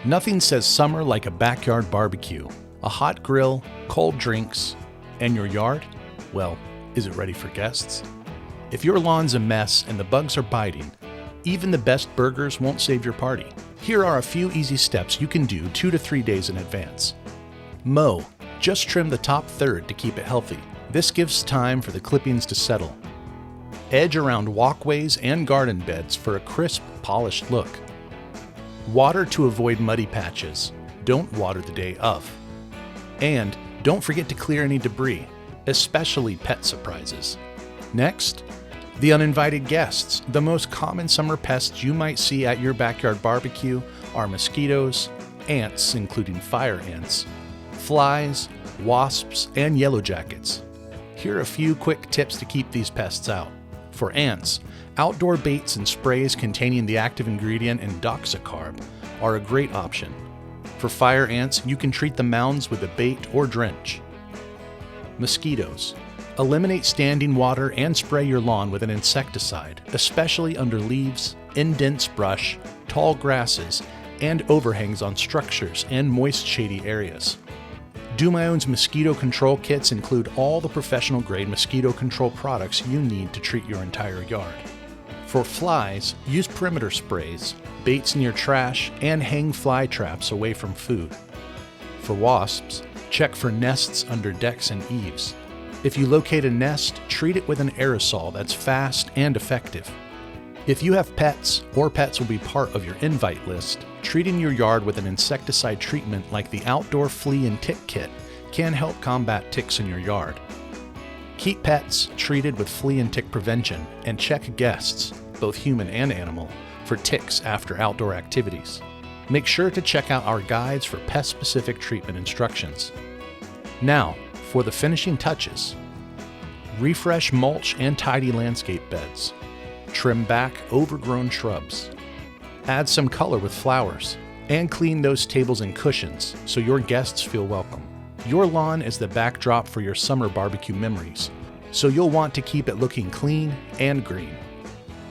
Nothing says summer like a backyard barbecue, a hot grill, cold drinks, and your yard? Well, is it ready for guests? If your lawn's a mess and the bugs are biting, even the best burgers won't save your party. Here are a few easy steps you can do 2 to 3 days in advance. Mow. Just trim the top third to keep it healthy. This gives time for the clippings to settle. Edge around walkways and garden beds for a crisp, polished look. Water to avoid muddy patches. Don't water the day of. And don't forget to clear any debris, especially pet surprises. Next, the uninvited guests. The most common summer pests you might see at your backyard barbecue are mosquitoes, ants, including fire ants, flies, wasps, and yellow jackets. Here are a few quick tips to keep these pests out. For ants, outdoor baits and sprays containing the active ingredient indoxacarb are a great option. For fire ants, you can treat the mounds with a bait or drench. Mosquitoes. Eliminate standing water and spray your lawn with an insecticide, especially under leaves, in dense brush, tall grasses, and overhangs on structures and moist, shady areas. DoMyOwn's mosquito control kits include all the professional-grade mosquito control products you need to treat your entire yard. For flies, use perimeter sprays, baits near trash, and hang fly traps away from food. For wasps, check for nests under decks and eaves. If you locate a nest, treat it with an aerosol that's fast and effective. If you have pets, or pets will be part of your invite list, treating your yard with an insecticide treatment like the Outdoor Flea and Tick Kit can help combat ticks in your yard. Keep pets treated with flea and tick prevention and check guests, both human and animal, for ticks after outdoor activities. Make sure to check out our guides for pest-specific treatment instructions. Now, for the finishing touches. Refresh mulch and tidy landscape beds. Trim back overgrown shrubs. Add some color with flowers. And clean those tables and cushions so your guests feel welcome. Your lawn is the backdrop for your summer barbecue memories, so you'll want to keep it looking clean and green.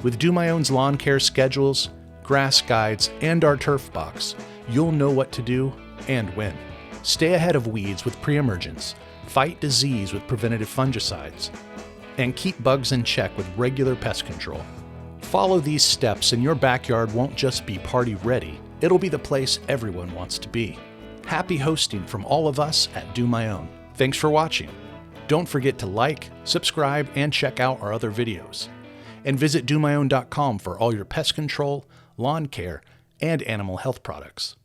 With DoMyOwn's lawn care schedules, grass guides, and our turf box, you'll know what to do and when. Stay ahead of weeds with Pre-Emergents, fight disease with preventative fungicides, and keep bugs in check with regular pest control. Follow these steps and your backyard won't just be party ready, it'll be the place everyone wants to be. Happy hosting from all of us at DoMyOwn. Thanks for watching. Don't forget to like, subscribe, and check out our other videos. And visit DoMyOwn.com for all your pest control, lawn care, and animal health products.